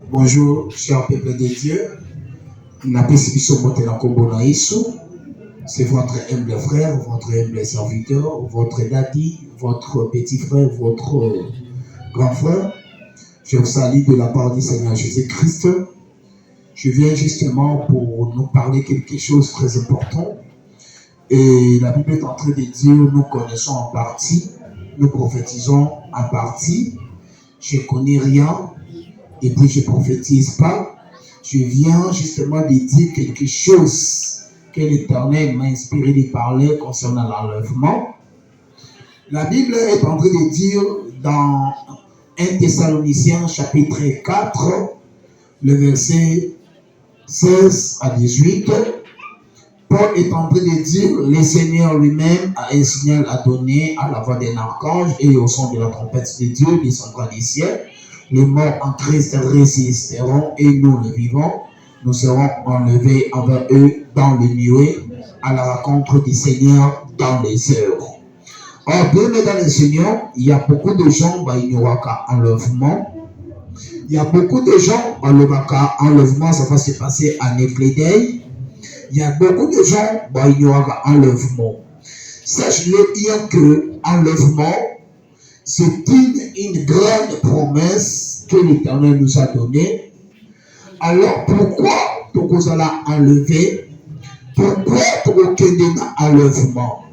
Bonjour, cher peuple de Dieu. C'est votre humble frère, votre humble serviteur, votre daddy, votre petit frère, votre grand frère. Je vous salue de la part du Seigneur Jésus-Christ. Je viens justement pour nous parler quelque chose de très important. Et la Bible est en train de dire, nous connaissons en partie, nous prophétisons en partie. Je ne connais rien et puis je ne prophétise pas. Je viens justement de dire quelque chose que l'Éternel m'a inspiré de parler concernant l'enlèvement. La Bible est en train de dire dans 1 Thessaloniciens chapitre 4, le verset 16 à 18, Paul est en train de dire, le Seigneur lui-même a un signal à donner à la voix d'un archange et au son de la trompette de Dieu descendra des cieux. Les morts en Christ résisteront et nous le vivons. Nous serons enlevés envers eux dans le nuée à la rencontre du Seigneur dans les heures. Or, bien dans le Seigneur, il y a beaucoup de gens, il n'y aura qu'à enlèvement. Il y a beaucoup de gens, il n'y aura qu'à enlèvement, ça va se passer à Neflédei. Il y a beaucoup de gens, il n'y aura qu'à enlèvement. Sache-le bien que enlèvement, c'est une grande promesse que l'Éternel nous a donnée. Alors pourquoi tu allons enlever? Pourquoi tu allons enlèvement?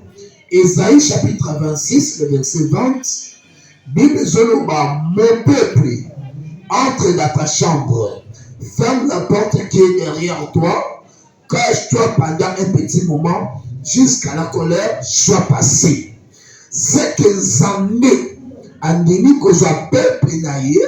Ésaïe chapitre 26, le verset 20, Bible Zoloba, mon peuple, entre dans ta chambre, ferme la porte qui est derrière toi, cache-toi pendant un petit moment jusqu'à la colère soit passée. C'est que Zambé andimi kozwa peuple na ye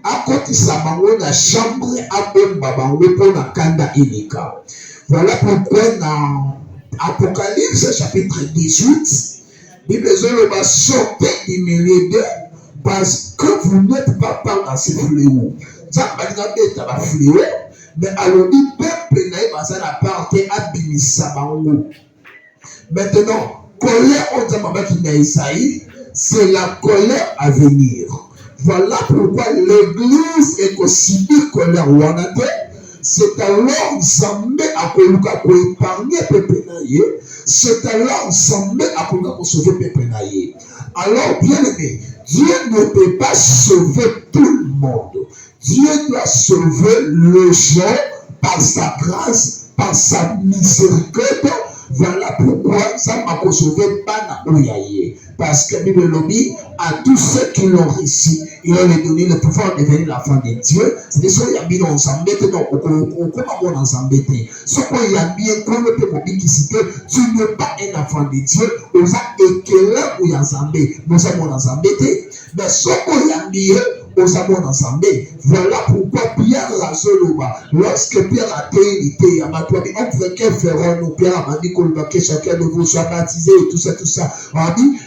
akotisa bango na chambre abomba bango mpo na kanda eleka. Voilà pourquoi dans Apocalypse chapitre 18, Bible zoloba sortez du milieu d'eux parce que vous n'êtes pas dans ce fléau. Nzambe beta ba fléau, mais alobi peuple na ye baza na parte abimisa bango. Maintenant, colère on Nzambe na Isaïe, c'est la colère à venir. Voilà pourquoi l'église est aussi colère wanate. C'est alors Nzambe akoluka ko épargner peuple na ye. C'est alors Nzambe akoluka ko sauver peuple na ye. Alors bien aimé, Dieu ne peut pas sauver tout le monde. Dieu doit sauver le gens par sa grâce, par sa miséricorde. Voilà pourquoi ça m'a sauvé pas na oyaye. Parce que Bible lobby à tous ceux qui l'ont réussi, il leur a donné le pouvoir de devenir l'enfant de Dieu. C'est des choses qui ont bien ensemble. Non, on comment ensemble. Ce qu'on y a bien comme le peuple qui cite, tu n'es pas un enfant de Dieu. On a éclairé ou y ensemble. Nous avons ensemble. Mais ce qu'on y a bien aux amours ensemble. Voilà pourquoi Pierre la Zoloba, lorsque Pierre a été à Matouabi, on fait qu'un ferron, nous Pierre a dit que chacun de vous soit baptisé et tout ça. On a dit,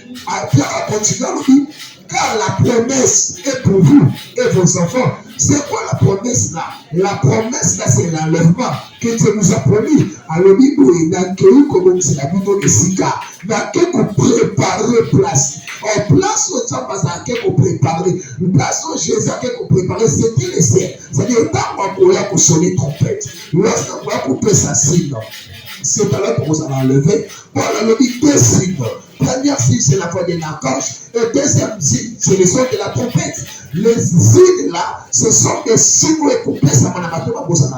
Pierre a continué à dire, car la promesse est pour vous et vos enfants. C'est quoi la promesse là? La promesse là, c'est l'enlèvement que Dieu nous a promis. Alors, il n'a que comme c'est la bouton de Sika. Il n'a que préparer place. En place où ça passe à quelque préparer. Une place où Jésus a quelque préparer, c'était le ciel. C'est-à-dire, tant qu'on a sonné trompette. Lorsqu'on va couper sa signe, c'est alors que vous allez enlever. Paul a dit deux signes. Première signe, c'est la voix d'un archange. Et deuxième signe, c'est le son de la trompette. Les signes là, ce sont des signes où coupés, ça m'a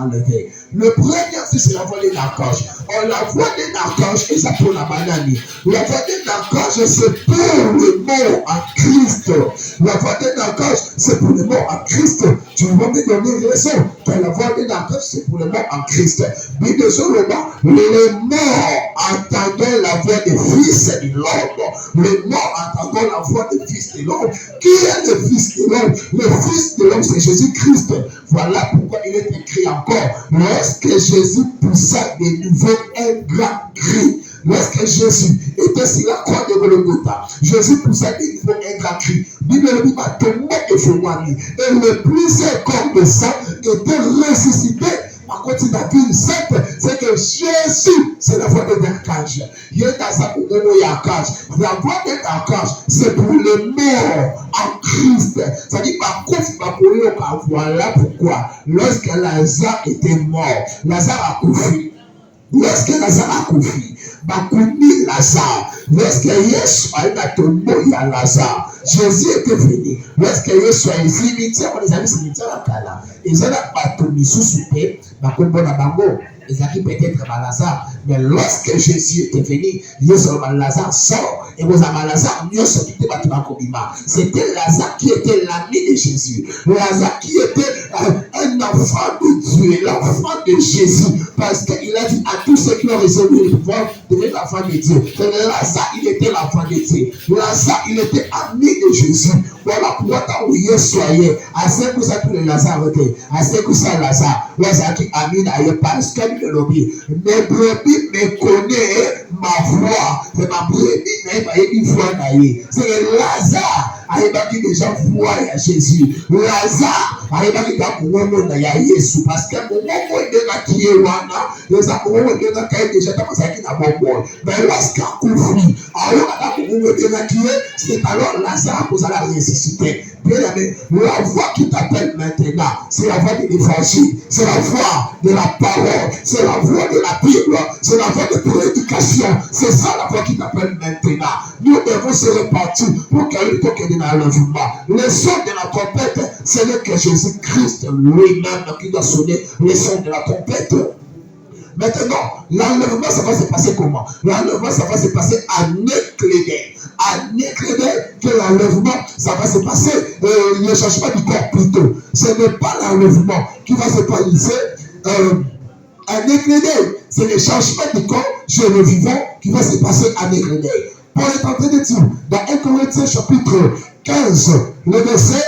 enlevé. Le premier signe, c'est la voix d'un archange. Or, la voix d'un archange, c'est ça pour la banane. La voix d'un archange, c'est pour le mort en Christ. La voix d'un archange, c'est pour le mort en Christ. Tu vas me donner raison. Car la voix d'un archange, c'est pour le mort en Christ. Mais de ce moment, les morts entendant la voix des fils de l'homme. Les morts entendant la voix des fils de l'homme. Qui est le fils de l'homme? Le fils de l'homme, c'est Jésus-Christ. Voilà pourquoi il est écrit encore. Lorsque Jésus poussa de nouveau un grand cri. Lorsque Jésus était sur la croix de Golgotha, Jésus poussa de nouveau un grand cri. Bible dit m'a tombé et le plusieurs corps de sang étaient ressuscités à côté de la ville sainte, c'est que Jésus, c'est la voix d'un archange. Il y a un archange. La voix d'un archange, c'est pour les morts en Christ. Ça dit, voilà pourquoi, lorsque Lazare était mort, Lazare a couché. Lorsque Lazare a couché, Bakouni Lazare, lorsque Yesu a tombé, il y a Lazare. Jésus était venu. Lorsque Yesu a eu cimetière, on les a mis cimetière à Kala. Ils ont pas tout mis sous souper, Bakouni Bango. Ils ont peut-être Lazare. Mais lorsque Jésus était venu, Lazare sort. Et vous avez Lazare, c'était Lazare qui était l'ami de Jésus. Lazare qui était un enfant de Dieu, l'enfant de Jésus. Parce qu'il a dit à tous ceux qui ont résolu le pouvoir devenir l'enfant de Dieu. Lazare, il était l'enfant de Dieu. Lazare, il était ami de Jésus. Voilà pourquoi quand vous soyez, à ce que ça tous les Lazare étaient, à ce que ça Lazare qui a mis d'ailleurs parce que le lobby, mes brebis me connaissent ma voix, c'est ma brebis n'a pas une voix d'ailleurs. C'est Lazare. Aïbaki déjà voix à Jésus. Lazare, aïbaki d'amour na ya Yesu parce que mon moment est déjà qui est wana, les amours est déjà qui déjà dans sa qui n'a pas bon. Mais lorsqu'un conflit, alors l'amour est déjà qui est, c'est alors Lazare pour ça la ressusciter. Bien aimé, la voix qui t'appelle maintenant, c'est la voix de l'évangile, c'est la voix de la parole, c'est la voix de la Bible, c'est la voix de prédication. C'est ça la voix qui t'appelle maintenant. Nous devons se repartir pour qu'elle dans l'enlèvement. Le son de la trompette, c'est le que Jésus-Christ lui-même qui doit sonner le son de la trompette. Maintenant, l'enlèvement, ça va se passer comment? L'enlèvement, ça va se passer à Néclédé. À Néclédé, que l'enlèvement, ça va se passer, le changement du corps plutôt. Ce n'est pas l'enlèvement qui va se passer à Néclédé. C'est le changement du corps chez le vivant qui va se passer à Néclédé. Paul est en train de dire, dans 1 Corinthiens chapitre 15, le verset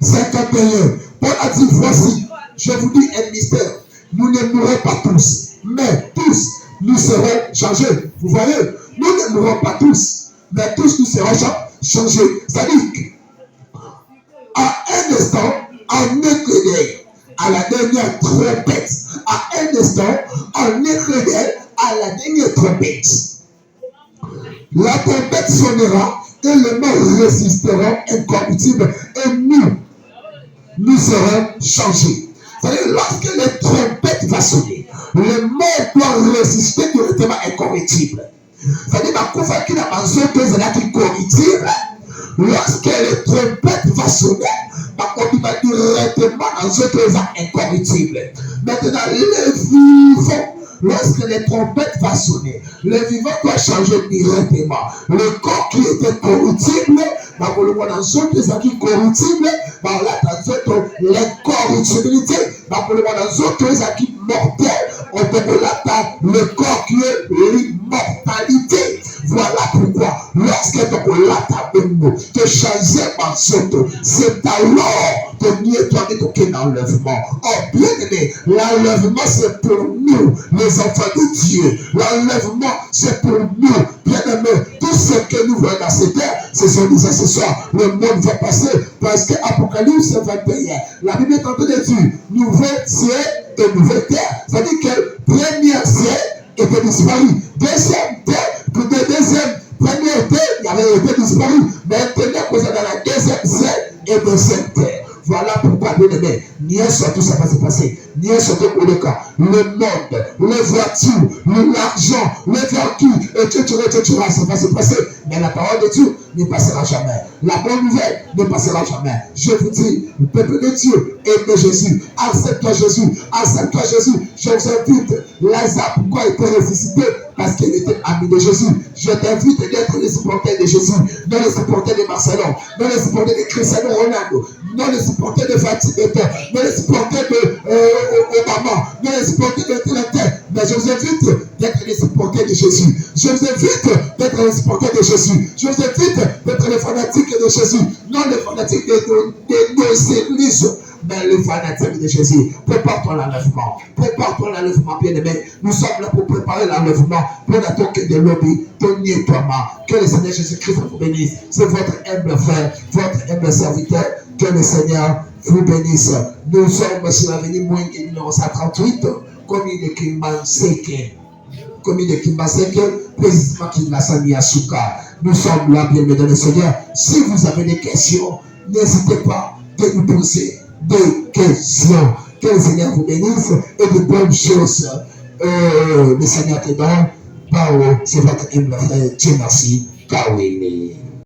51, Paul a dit, voici, je vous dis un mystère. Nous ne mourrons pas tous, mais tous nous serons changés. Vous voyez, nous ne mourrons pas tous, mais tous nous serons changés. C'est-à-dire qu'à un instant, en Néclédé, à la dernière trompette, à un instant, en Néclédé, à la dernière trompette, la trompette sonnera et les morts résisteront incorruptibles et nous serons changés. C'est-à-dire, lorsque les trompettes vont sonner, les morts doivent résister directement incorruptibles. C'est-à-dire, lorsque les trompettes vont sonner, on va directement dans ce trésor incorruptible. Maintenant, les vivants, lorsque les trompettes vont sonner, le vivant doit changer directement. Le corps qui était corruptible, dans ce trésor qui est corruptible, l'incorruptibilité, dans ce trésor qui est mortel, on peut le corps qui est l'immortalité. Voilà pourquoi, lorsque tu changes par soto, c'est alors que nous sommes dans l'enlèvement. Oh, bien aimé, l'enlèvement c'est pour nous, les enfants de Dieu. L'enlèvement c'est pour nous, bien aimé. Tout ce que nous voyons dans cette terre, ce sont des accessoires. Le monde va passer parce que Apocalypse 21, la Bible est en train de dire nouvelle ciel et nouvelle terre. C'est-à-dire que premier ciel était disparu, deuxième terre. Pour le deuxième, premier été, il avait été disparu. Maintenant, vous êtes dans la deuxième ciel et deuxième terre. Voilà pourquoi, bien aimé, rien surtout ça va se passer. Rien surtout pour le cas. Le monde, les voitures, l'argent, les véhicules, etc., ça va se passer. Mais la parole de Dieu ne passera jamais. La bonne nouvelle ne passera jamais. Je vous dis, le peuple de Dieu, aimez Jésus. Accepte-toi Jésus. Accepte-toi Jésus. Je vous invite. Lazare, pourquoi il était ressuscité? Parce qu'il était ami de Jésus. Je t'invite d'être les supporters de Jésus, non les supporters de Barcelone, non les supporters de Cristiano Ronaldo, non les supporters de Fatih Bete, non les supporters de Obama, non les supporters de Téléthèque. Mais je vous invite d'être les supporters de Jésus. Je vous invite d'être les supporters de Jésus. Je vous invite d'être les fanatiques de Jésus, non les fanatiques de nos églises. Mais le fanatique de Jésus, prépare-toi l'enlèvement. Prépare-toi l'enlèvement, bien-aimé. Nous sommes là pour préparer l'enlèvement. Pour attaquer des lobbies, ton nettoiement. Que le Seigneur Jésus-Christ vous bénisse. C'est votre humble frère, votre humble serviteur. Que le Seigneur vous bénisse. Nous sommes sur l'avenue Mwenge numéro 138, commune de Kimbanseke. Commune de Kimbanseke, précisément Kingasani Asuka. Nous sommes là, bien mesdames et seigneurs. Si vous avez des questions, n'hésitez pas de nous poser des questions. Que le Seigneur vous bénisse et de bonnes choses. Le Seigneur te donne. C'est votre humble frère. Dieu merci. Kawele.